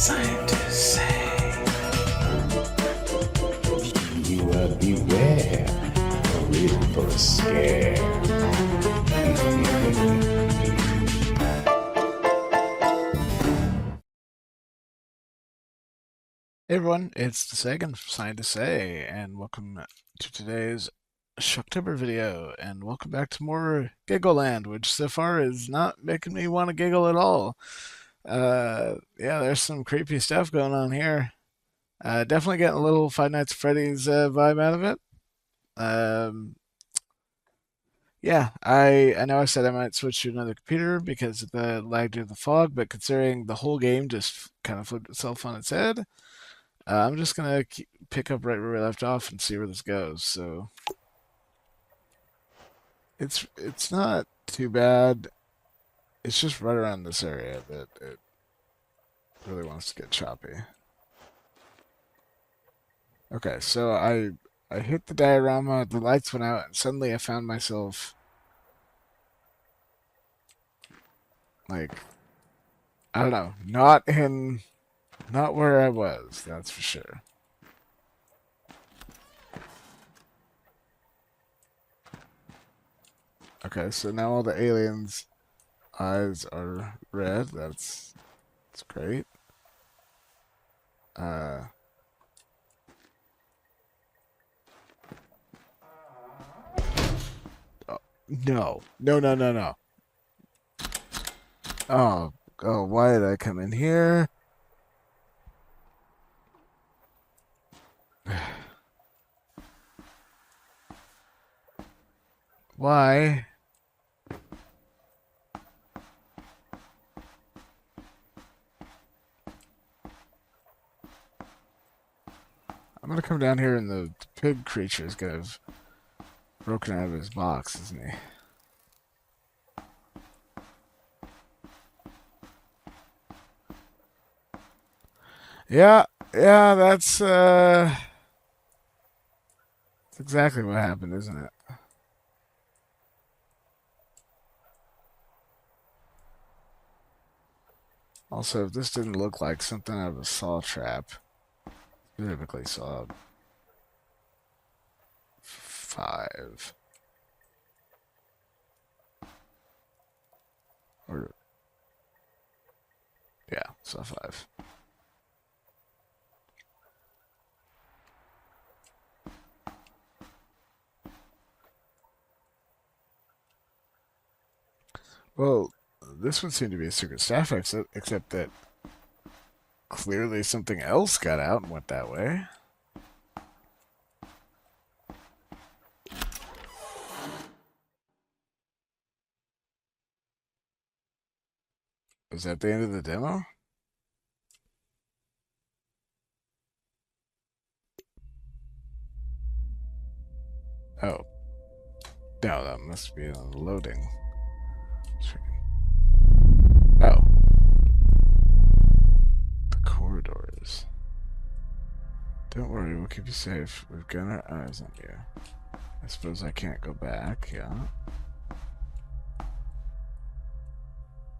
Scientists say, viewer beware, we're in for a scare. Hey everyone, it's the second Scientists Say, and welcome to today's Shocktober video, and welcome back to more Giggleland, which so far is not making me want to giggle at all. Yeah, there's some creepy stuff going on here. Definitely getting a little Five Nights at Freddy's vibe out of it. Yeah, I know I said I might switch to another computer because of the lag due to the fog, but considering the whole game just kind of flipped itself on its head, I'm just gonna pick up right where we left off and see where this goes. So it's not too bad. It's just right around this area that it really wants to get choppy. Okay, so I hit the diorama, the lights went out, and suddenly I found myself like, I don't know, not where I was, that's for sure. Okay, so now all the aliens' eyes are red. That's great. Oh, no. No. Oh, why did I come in here? Why? I'm gonna come down here and the pig creature is gonna have broken out of his box, isn't he? Yeah, that's exactly what happened, isn't it? Also, if this didn't look like something out of a saw trap, specifically saw 5. Or, yeah, saw 5. Well, this would seem to be a secret staff exit, except that clearly something else got out and went that way. Was that the end of the demo? Oh. No, that must be loading. Oh. The corridors. Don't worry, we'll keep you safe. We've got our eyes on you. I suppose I can't go back, yeah?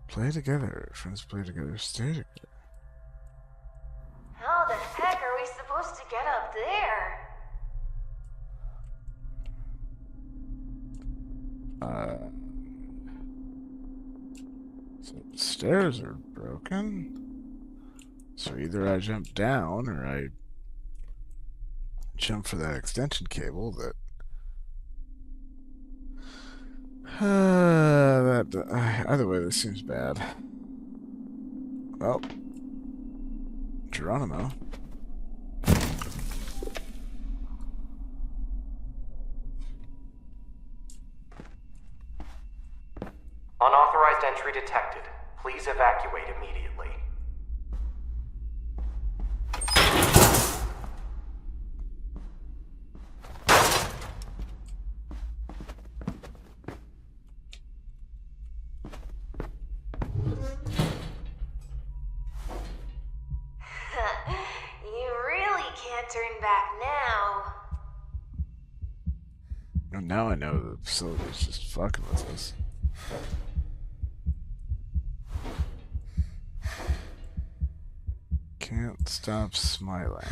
Play together. Friends play together, stay together. How the heck are we supposed to get up there? So the stairs are broken. So either I jump down or I jump for that extension cable that either way, this seems bad. Well, Geronimo. Unauthorized entry detected. Please evacuate immediately. You really can't turn back now. And now I know the facility's just fucking with us. Can't stop smiling.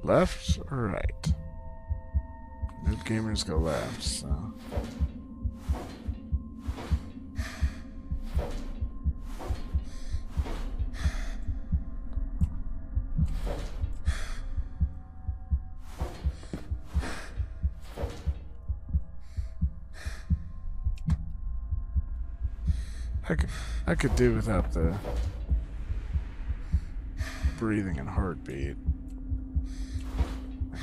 Left or right? Noob gamers go left, so. I could do without the breathing and heartbeat.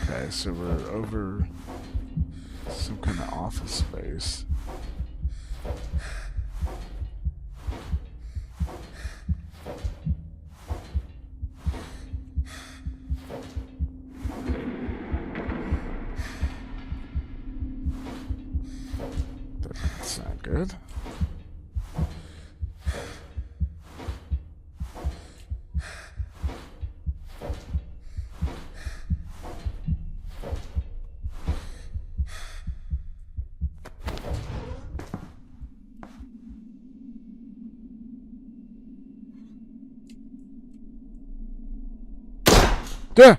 Okay, so we're over some kind of office space. That doesn't sound good. Duh!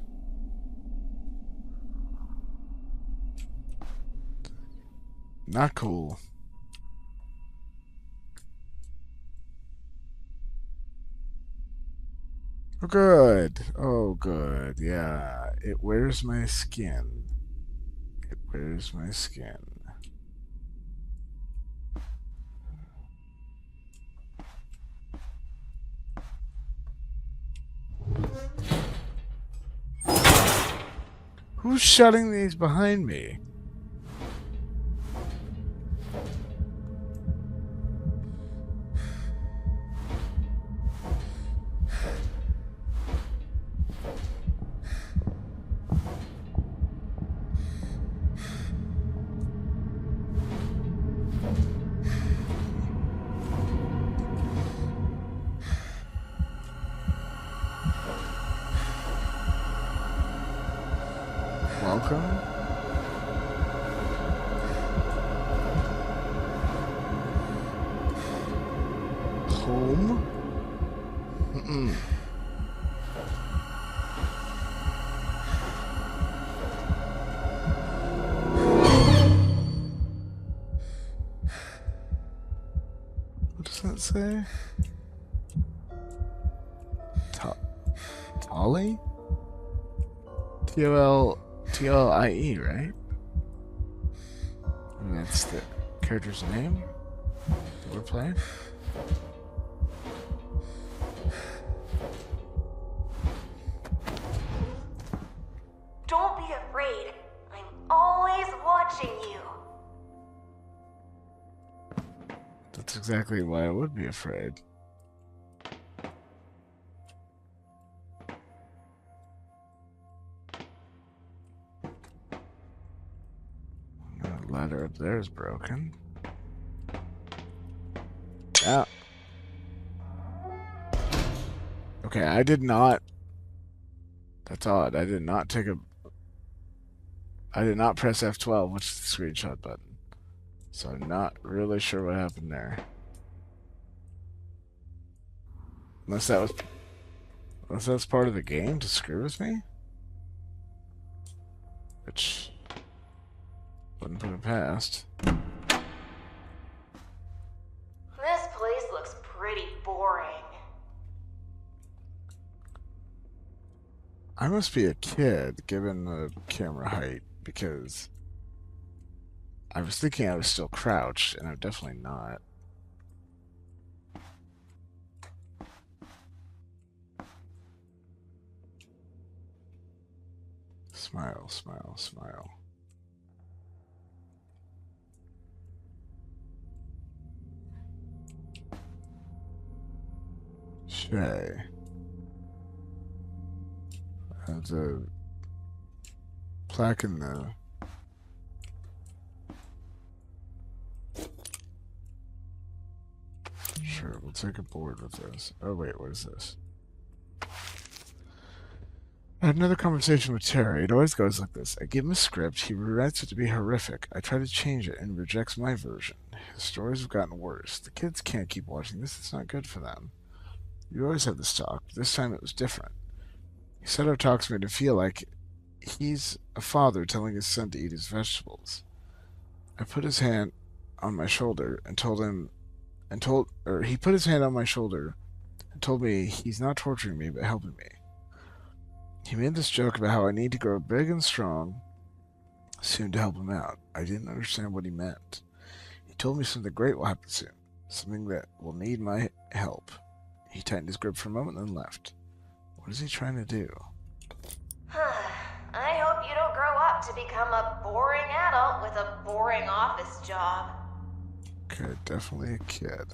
Not cool. Oh, good. Oh, good. Yeah. It wears my skin. It wears my skin. Who's shutting these behind me? Welcome. Home. Mm-mm. What does that say? Tolly? T-O-L-I-E, right? And that's the character's name that we're playing? Don't be afraid. I'm always watching you. That's exactly why I would be afraid. The ladder up there is broken. Yeah. Okay, I did not. That's odd. I did not press F12, which is the screenshot button. So I'm not really sure what happened there. Unless that's part of the game to screw with me? Which wouldn't put it past. This place looks pretty boring. I must be a kid, given the camera height, because I was thinking I was still crouched, and I'm definitely not. Smile, smile, smile. Shay. There's a plaque in the... Sure, we'll take a board with this. Oh wait, what is this? I had another conversation with Terry. It always goes like this. I give him a script, he rewrites it to be horrific. I try to change it, and he rejects my version. His stories have gotten worse. The kids can't keep watching this. It's not good for them. You always have this talk, but this time it was different. He said our talks made him feel like he's a father telling his son to eat his vegetables. I put his hand on my shoulder and told him, or he put his hand on my shoulder and told me he's not torturing me, but helping me. He made this joke about how I need to grow big and strong soon to help him out. I didn't understand what he meant. He told me something great will happen soon, something that will need my help. He tightened his grip for a moment and then left. What is he trying to do? I hope you don't grow up to become a boring adult with a boring office job. Okay, definitely a kid.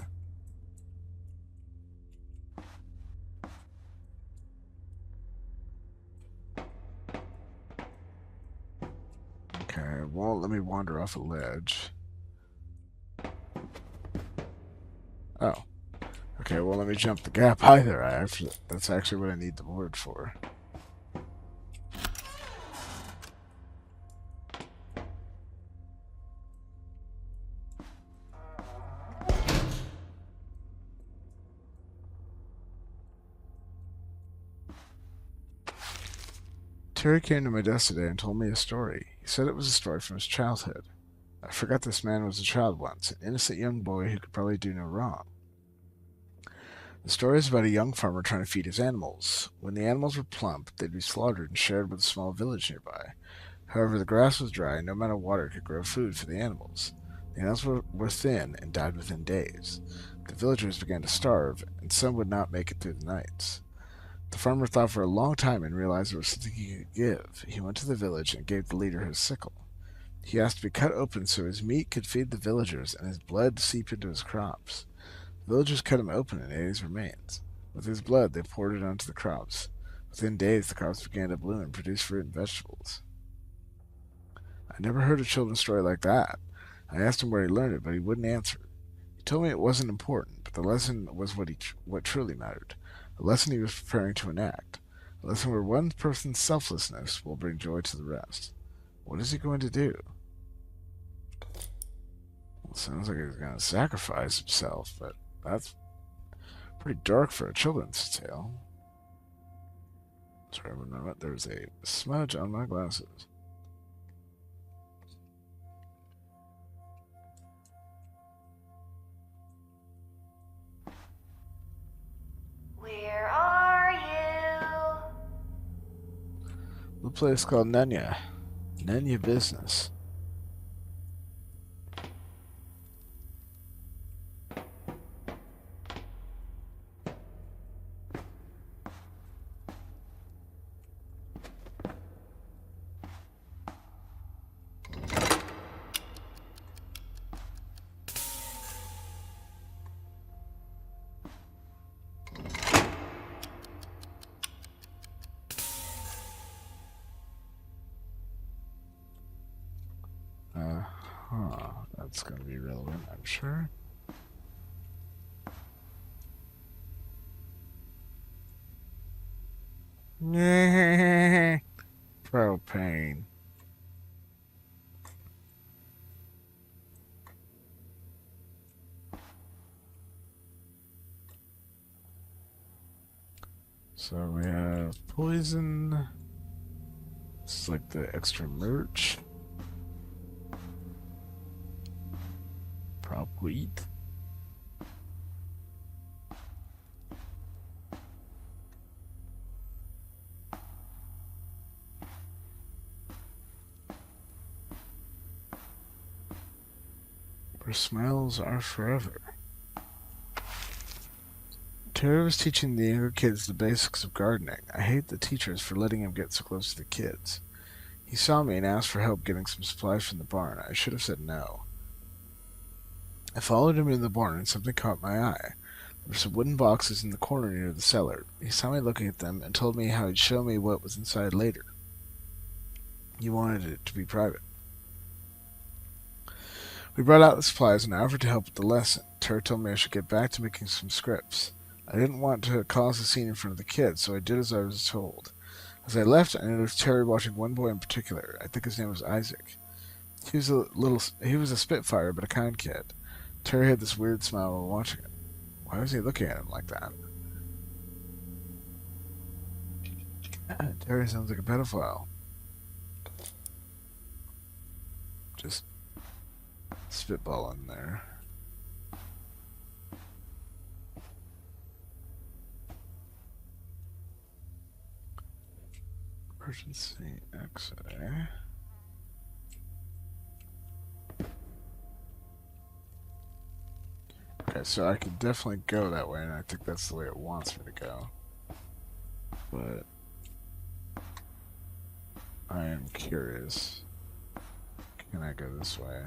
Okay, won't let me wander off a ledge. Oh. Okay, well, let me jump the gap either. That's actually what I need the board for. Terry came to my desk today and told me a story. He said it was a story from his childhood. I forgot this man was a child once, an innocent young boy who could probably do no wrong. The story is about a young farmer trying to feed his animals. When the animals were plump, they'd be slaughtered and shared with a small village nearby. However, the grass was dry and no amount of water could grow food for the animals. The animals were thin and died within days. The villagers began to starve, and some would not make it through the nights. The farmer thought for a long time and realized there was something he could give. He went to the village and gave the leader his sickle. He asked to be cut open so his meat could feed the villagers and his blood seep into his crops. The villagers cut him open and ate his remains. With his blood, they poured it onto the crops. Within days, the crops began to bloom and produce fruit and vegetables. I never heard a children's story like that. I asked him where he learned it, but he wouldn't answer. He told me it wasn't important, but the lesson was what truly mattered. A lesson he was preparing to enact. A lesson where one person's selflessness will bring joy to the rest. What is he going to do? Well, it sounds like he's going to sacrifice himself, but that's pretty dark for a children's tale. Sorry, there's a smudge on my glasses. Where are you? The place called Nenya. Nenya Business. That's going to be relevant, I'm sure. Propane. So we have poison. This is like the extra merch. Prop wheat. Where smiles are forever. Terry was teaching the younger kids the basics of gardening. I hate the teachers for letting him get so close to the kids. He saw me and asked for help getting some supplies from the barn. I should have said no. I followed him in the barn and something caught my eye. There were some wooden boxes in the corner near the cellar. He saw me looking at them and told me how he'd show me what was inside later. He wanted it to be private. We brought out the supplies and I offered to help with the lesson. Terry told me I should get back to making some scripts. I didn't want to cause a scene in front of the kids, so I did as I was told. As I left, I noticed Terry watching one boy in particular. I think his name was Isaac. He was a spitfire, but a kind kid. Terry had this weird smile while watching it. Why was he looking at him like that? Terry sounds like a pedophile. Just spitballing there. Emergency exit. Okay, so I could definitely go that way, and I think that's the way it wants me to go. But I am curious. Can I go this way?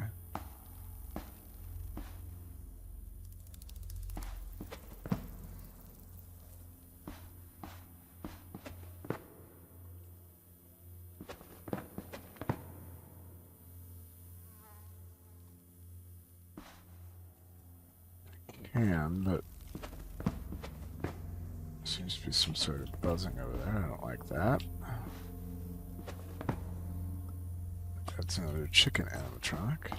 Can, but seems to be some sort of buzzing over there. I don't like that. That's another chicken animatronic.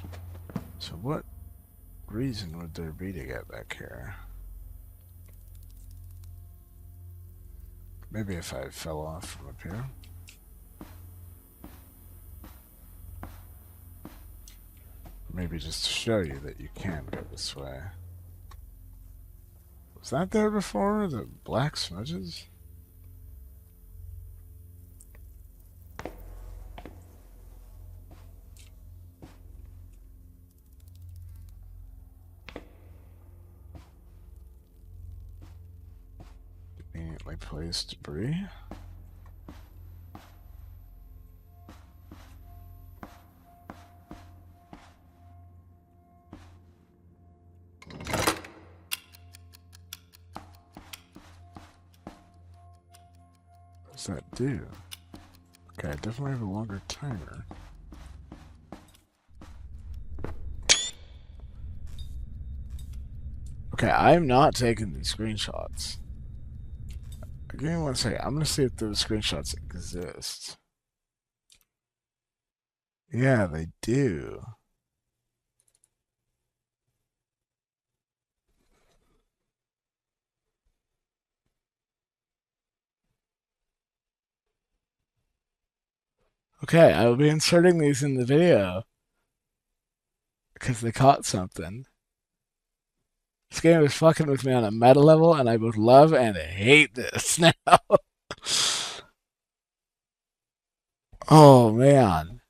So what reason would there be to get back here? Maybe if I fell off from up here. Maybe just to show you that you can go this way. Was that there before? The black smudges? Conveniently placed debris. What does that do? Okay, I definitely have a longer timer. Okay, I'm not taking these screenshots. Give me 1 second. I'm gonna see if those screenshots exist. Yeah, they do. Okay, I will be inserting these in the video because they caught something. This game is fucking with me on a meta level, and I both love and hate this now. Oh, man.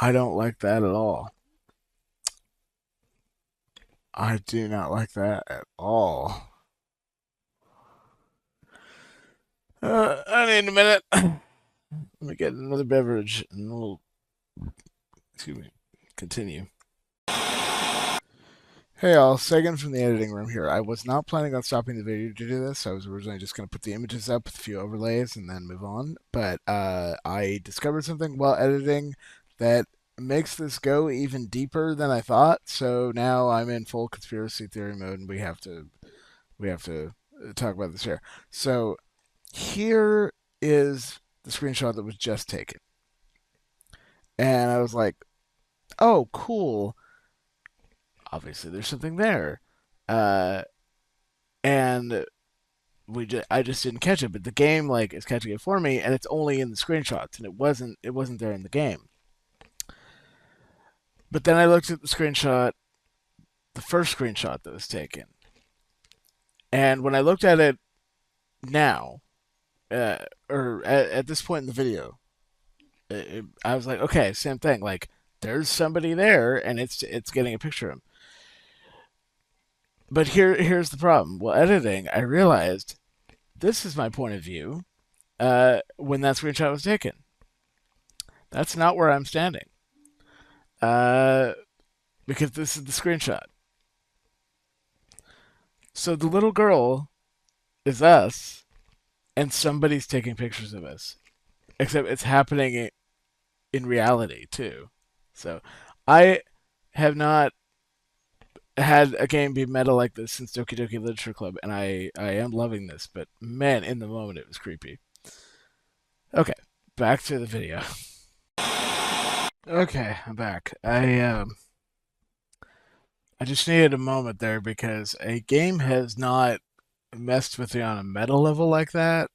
I don't like that at all. I do not like that at all. I need a minute. Let me get another beverage, and we'll, excuse me, continue. Hey all, Sagan from the editing room here. I was not planning on stopping the video to do this. I was originally just going to put the images up with a few overlays and then move on. But I discovered something while editing that makes this go even deeper than I thought. So now I'm in full conspiracy theory mode, and we have to talk about this here. So here is the screenshot that was just taken, and I was like, "Oh, cool." Obviously there's something there, and I just didn't catch it. But the game is catching it for me, and it's only in the screenshots, and it wasn't there in the game. But then I looked at the screenshot, the first screenshot that was taken, and when I looked at it now, or at this point in the video, I was like, okay, same thing. Like there's somebody there, and it's getting a picture of him. But here's the problem. While editing, I realized this is my point of view when that screenshot was taken. That's not where I'm standing. Because this is the screenshot. So the little girl is us, and somebody's taking pictures of us. Except it's happening in reality, too. So I have not had a game be meta like this since Doki Doki Literature Club, and I am loving this, but man, in the moment it was creepy. Okay, back to the video. Okay, I'm back. I just needed a moment there because a game has not messed with you on a meta level like that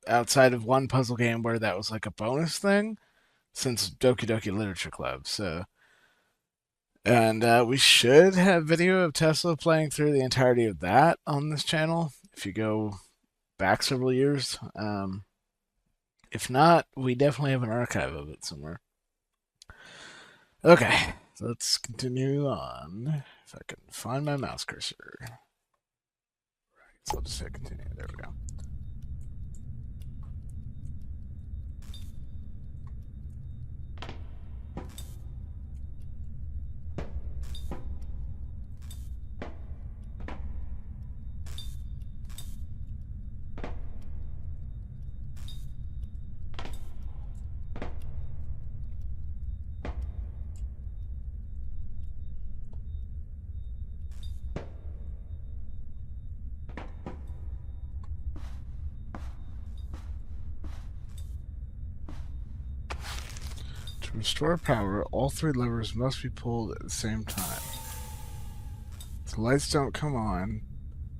outside of one puzzle game where that was like a bonus thing since Doki Doki Literature Club. So, and we should have video of Tesla playing through the entirety of that on this channel if you go back several years. If not, we definitely have an archive of it somewhere. Okay, so let's continue on. If I can find my mouse cursor. Right, so I'll just hit continue. There we go. To restore power, all 3 levers must be pulled at the same time. If the lights don't come on,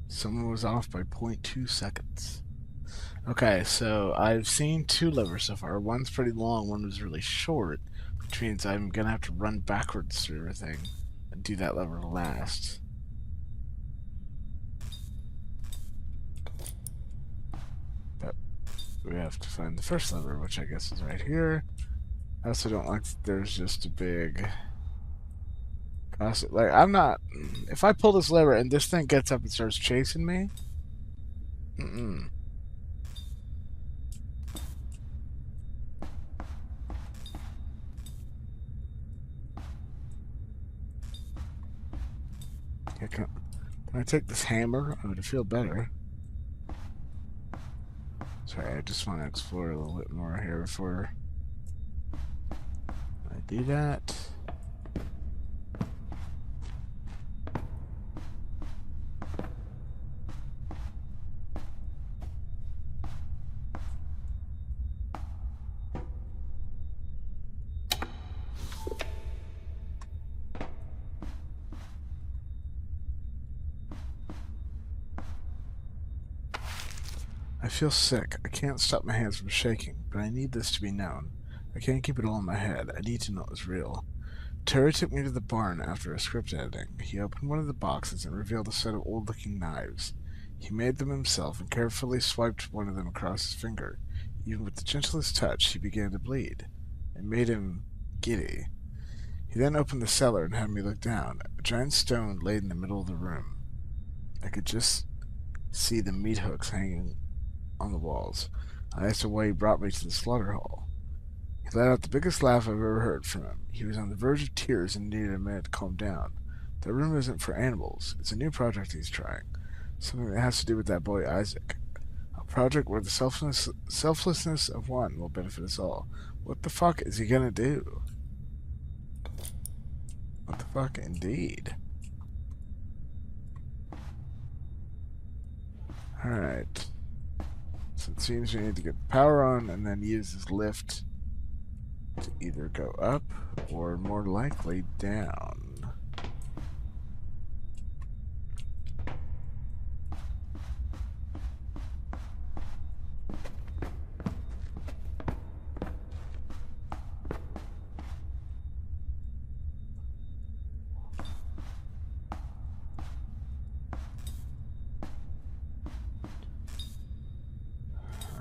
someone was off by 0.2 seconds. Okay, so I've seen 2 levers so far. One's pretty long, one was really short, which means I'm gonna have to run backwards through everything and do that lever last. But we have to find the first lever, which I guess is right here. I also don't like that there's just a big... Like, I'm not... If I pull this lever and this thing gets up and starts chasing me... Mm-mm. Can I take this hammer? I would feel better. Sorry, I just want to explore a little bit more here before I do that. I feel sick. I can't stop my hands from shaking, but I need this to be known. I can't keep it all in my head. I need to know it's real. Terry took me to the barn after a script editing. He opened one of the boxes and revealed a set of old-looking knives. He made them himself and carefully swiped one of them across his finger. Even with the gentlest touch, he began to bleed. It made him giddy. He then opened the cellar and had me look down. A giant stone laid in the middle of the room. I could just see the meat hooks hanging on the walls. I asked him why he brought me to the slaughter hall. He let out the biggest laugh I've ever heard from him. He was on the verge of tears and needed a minute to calm down. That room isn't for animals. It's a new project he's trying. Something that has to do with that boy Isaac. A project where the selflessness of one will benefit us all. What the fuck is he gonna do? What the fuck, indeed. Alright. So it seems we need to get the power on and then use this lift to either go up or more likely down.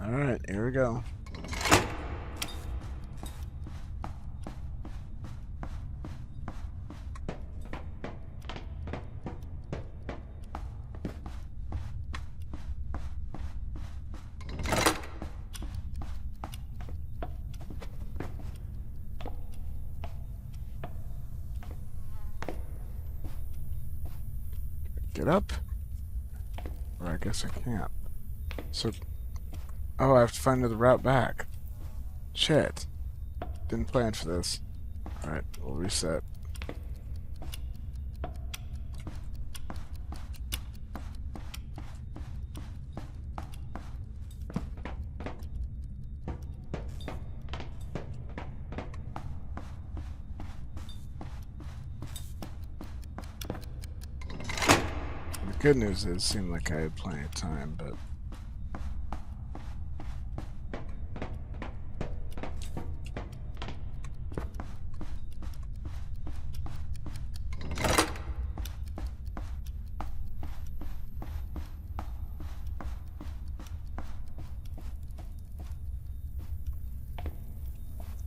Alright, here we go. Get up? Or I guess I can't. So... Oh, I have to find another route back. Shit. Didn't plan for this. Alright, we'll reset. Good news is, it seemed like I had plenty of time, but...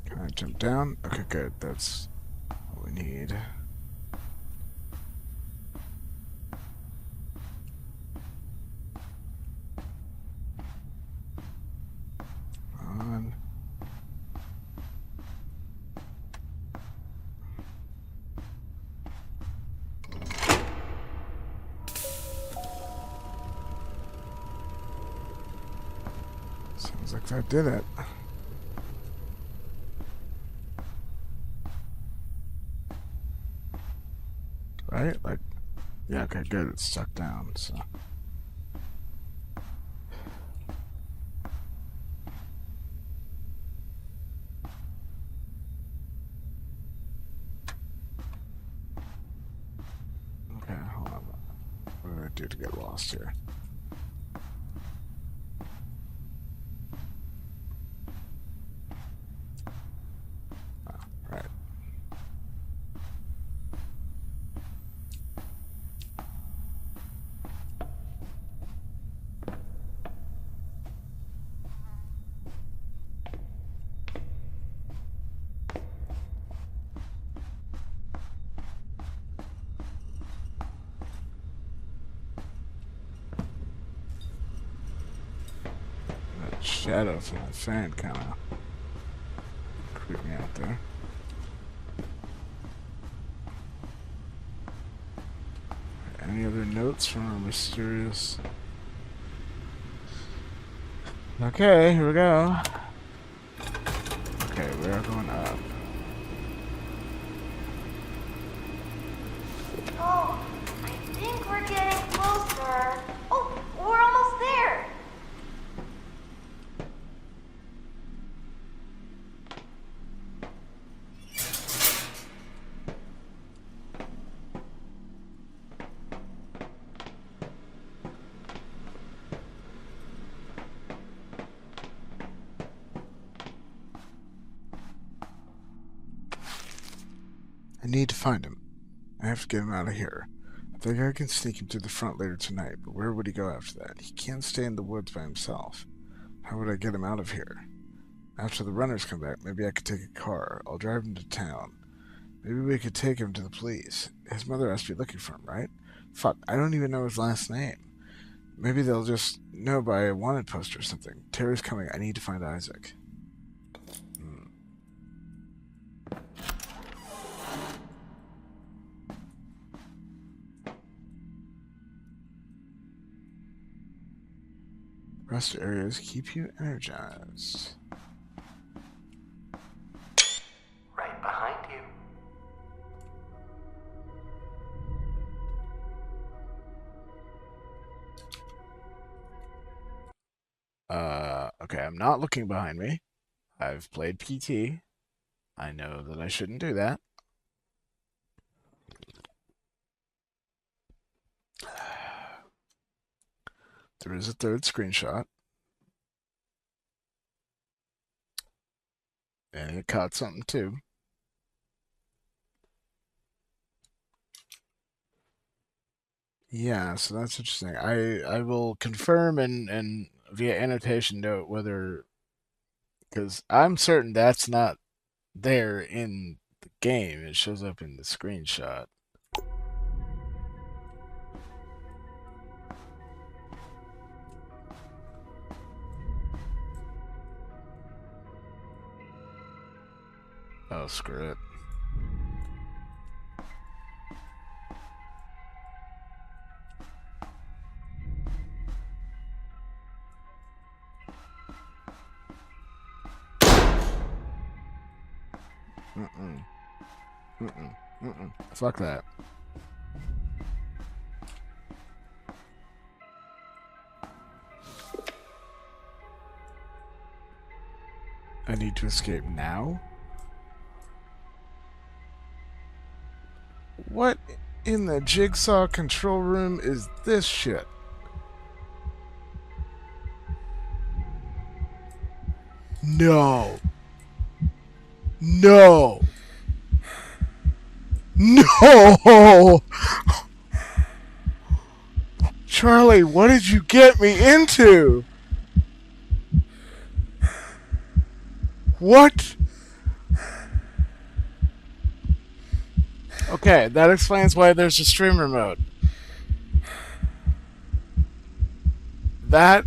Can I jump down? Okay, good. That's what we need. On. Sounds like that did it. Right? Like, yeah, okay, good. It's stuck down, so. Okay, hold on. What do I do to get lost here? Oh, right. That shadow from the fan kind of creeped me out there. Any other notes from our mysterious... Okay, here we go. Okay, we are going up. Oh, I think we're getting closer. Oh, we're almost there. I need to find him. I have to get him out of here. I think I can sneak him to the front later tonight, but where would he go after that? He can't stay in the woods by himself. How would I get him out of here? After the runners come back, maybe I could take a car. I'll drive him to town. Maybe we could take him to the police. His mother has to be looking for him, right? Fuck, I don't even know his last name. Maybe they'll just know by a wanted poster or something. Terry's coming. I need to find Isaac. Rest areas keep you energized. Right behind you. Okay, I'm not looking behind me. I've played PT. I know that I shouldn't do that. There is a third screenshot. And it caught something too. Yeah, so that's interesting. I will confirm and via annotation note whether, because I'm certain that's not there in the game. It shows up in the screenshot. Oh, screw it. Fuck that. I need to escape now? What in the Jigsaw control room is this shit? No. No. No! Charlie, what did you get me into? What? Okay, that explains why there's a streamer mode. That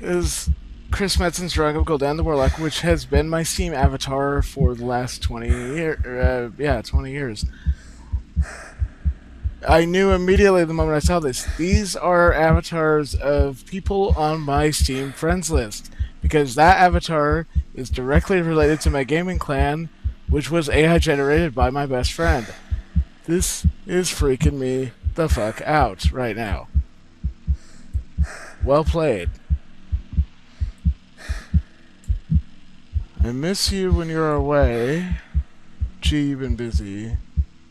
is Chris Metzen's drawing of Gul'dan the Warlock, which has been my Steam avatar for the last 20 years. 20 years. I knew immediately the moment I saw this. These are avatars of people on my Steam friends list, because that avatar is directly related to my gaming clan, which was AI generated by my best friend. This is freaking me the fuck out right now. Well played. I miss you when you're away. Gee, you've been busy.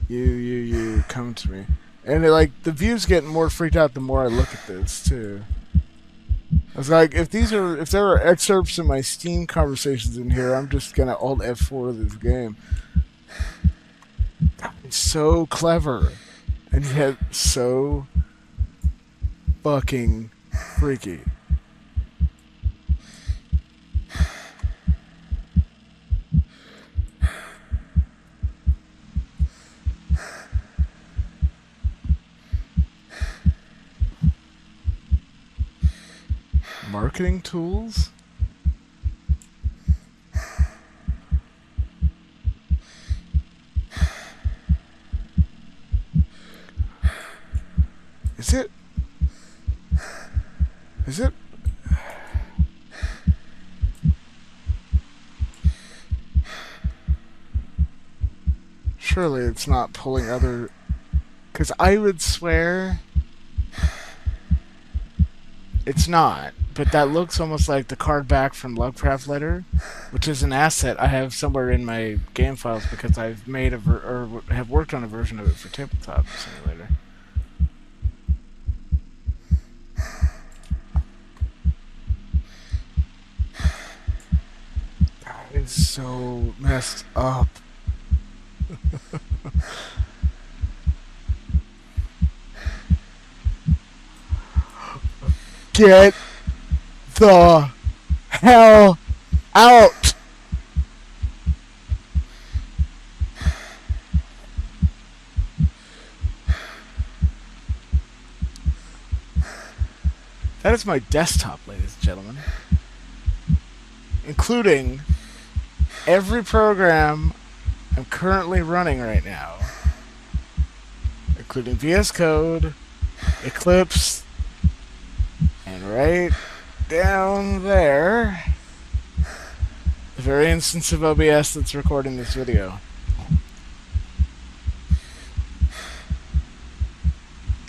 You, come to me. And the view's getting more freaked out the more I look at this, too. I was like, if there are excerpts of my Steam conversations in here, I'm just gonna Alt F4 this game. It's so clever. And yet so fucking freaky. Marketing tools? Is it? Surely it's not pulling other... Because I would swear... It's not, but that looks almost like the card back from Lovecraft Letter, which is an asset I have somewhere in my game files because I've made or have worked on a version of it for Tabletop Simulator. That is so messed up. Get the hell out! That is my desktop, ladies and gentlemen. Including every program I'm currently running right now. Including VS Code, Eclipse, and right down there, the very instance of OBS that's recording this video.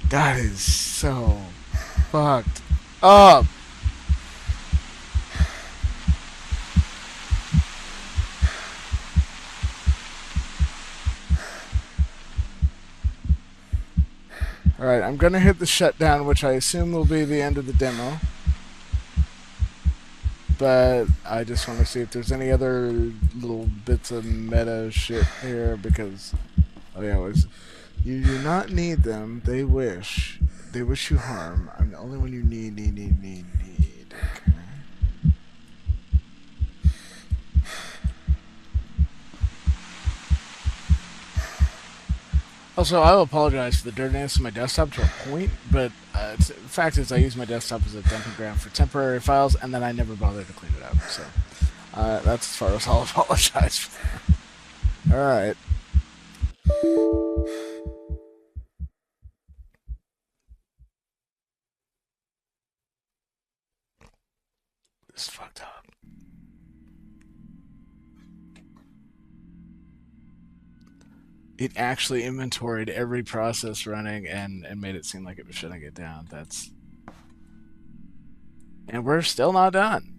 That is so fucked up. Alright, I'm gonna hit the shutdown, which I assume will be the end of the demo. But I just want to see if there's any other little bits of meta shit here, because... Oh yeah, it was... You do not need them, they wish. They wish you harm. I'm the only one you need. Okay. Also, I will apologize for the dirtiness of my desktop to a point, but the fact is I use my desktop as a dumping ground for temporary files, and then I never bother to clean it up, so that's as far as I'll apologize for that. Alright. This is fucked up. It actually inventoried every process running and made it seem like it was shutting it down. That's... And we're still not done.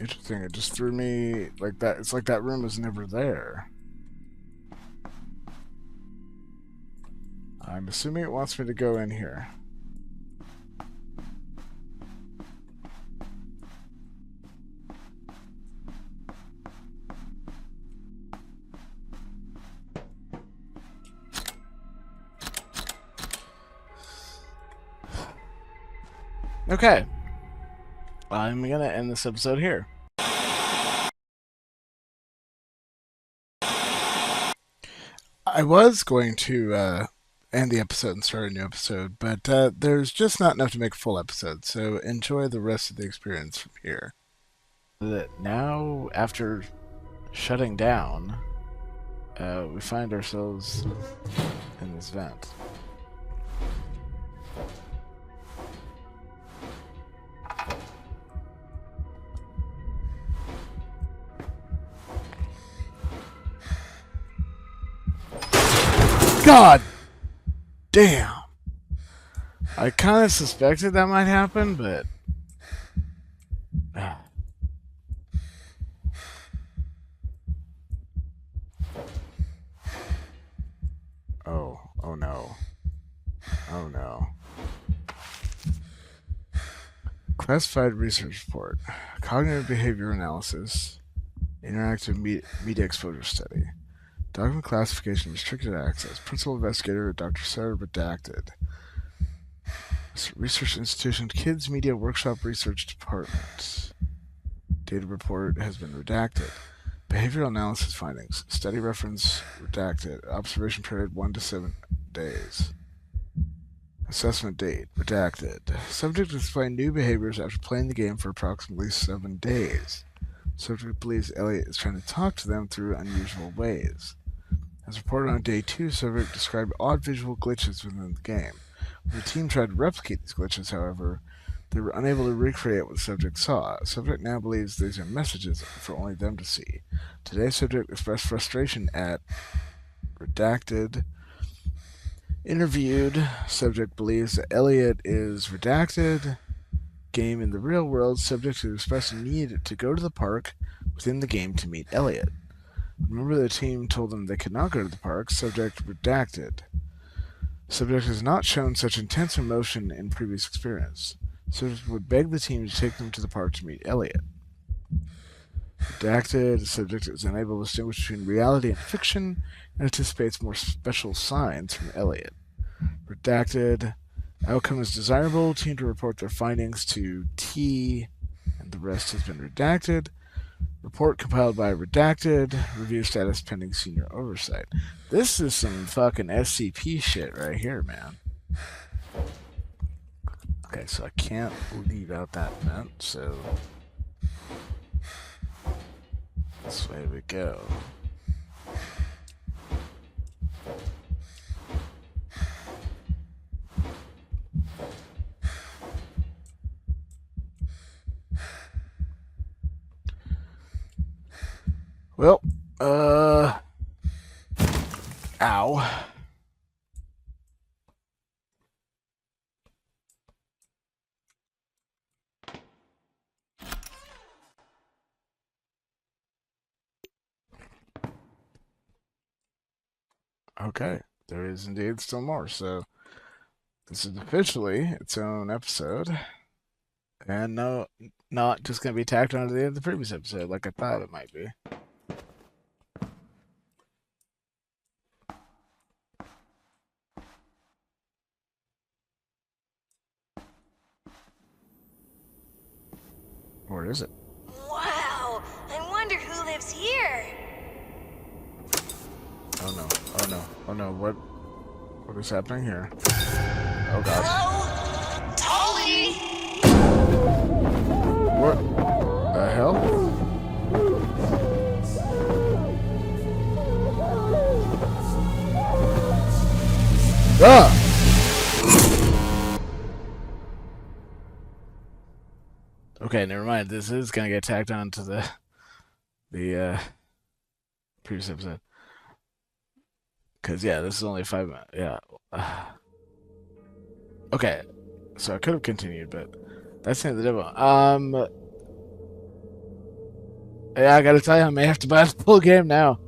Interesting, it just threw me like that. It's like that room was never there. I'm assuming it wants me to go in here. Okay. I'm gonna end this episode here. I was going to end the episode and start a new episode, but there's just not enough to make a full episode, so enjoy the rest of the experience from here. Now, after shutting down, we find ourselves in this vent. God damn. I kind of suspected that might happen, but... Oh no. Oh no. Classified research report. Cognitive behavior analysis. Interactive media exposure study. Document classification, restricted access. Principal investigator, Dr. Sarah redacted. Research institution, Kids Media Workshop Research Department. Data report has been redacted. Behavioral analysis findings. Study reference redacted. Observation period 1 to 7 days. Assessment date redacted. Subject displaying new behaviors after playing the game for approximately 7 days. Subject believes Elliot is trying to talk to them through unusual ways. As reported on day 2, subject described odd visual glitches within the game. When the team tried to replicate these glitches, however, they were unable to recreate what the subject saw. Subject now believes these are messages for only them to see. Today, subject expressed frustration at redacted. Interviewed, subject believes that Elliot is redacted. Game in the real world, subject has expressed a need to go to the park within the game to meet Elliot. Remember the team told them they could not go to the park, subject redacted. Subject has not shown such intense emotion in previous experience. Subject would beg the team to take them to the park to meet Elliot. Redacted, subject is unable to distinguish between reality and fiction and anticipates more special signs from Elliot. Redacted, outcome is desirable, team to report their findings to T, and the rest has been redacted. Report compiled by redacted, review status pending senior oversight. This is some fucking SCP shit right here, man. Okay, so I can't leave out that vent, so this way we go. Well, ow. Okay, there is indeed still more, so this is officially its own episode, and no, not just going to be tacked onto the end of the previous episode like I thought it might be. Or is it? Wow, I wonder who lives here. Oh no, oh no, oh no, what is happening here? Oh god. Hello? Tolly? What the hell? Ah! Okay, never mind. This is gonna get tacked on to the previous episode. Cause yeah, this is only 5 minutes. Yeah. Okay, so I could have continued, but that's the end of the demo. Yeah, I gotta tell you, I may have to buy the full game now.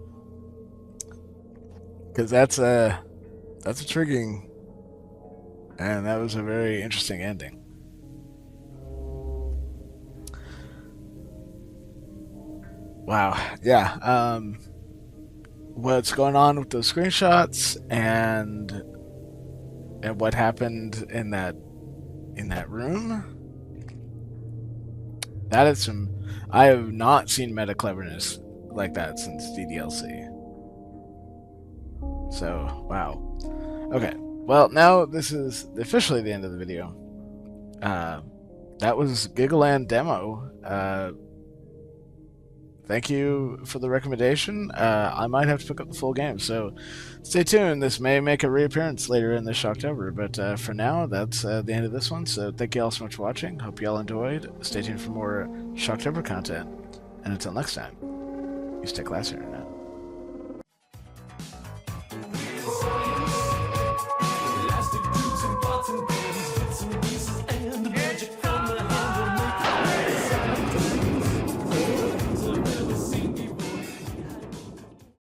Because that's intriguing. And that was a very interesting ending. Wow. Yeah. What's going on with those screenshots and what happened in that room? That is some. I have not seen meta cleverness like that since DDLC. So wow. Okay. Well, now this is officially the end of the video. That was Giggleland demo. Thank you for the recommendation. I might have to pick up the full game, so stay tuned. This may make a reappearance later in the Shocktober, but for now, that's the end of this one. So thank you all so much for watching. Hope you all enjoyed. Stay tuned for more Shocktober content. And until next time, you stay classy now.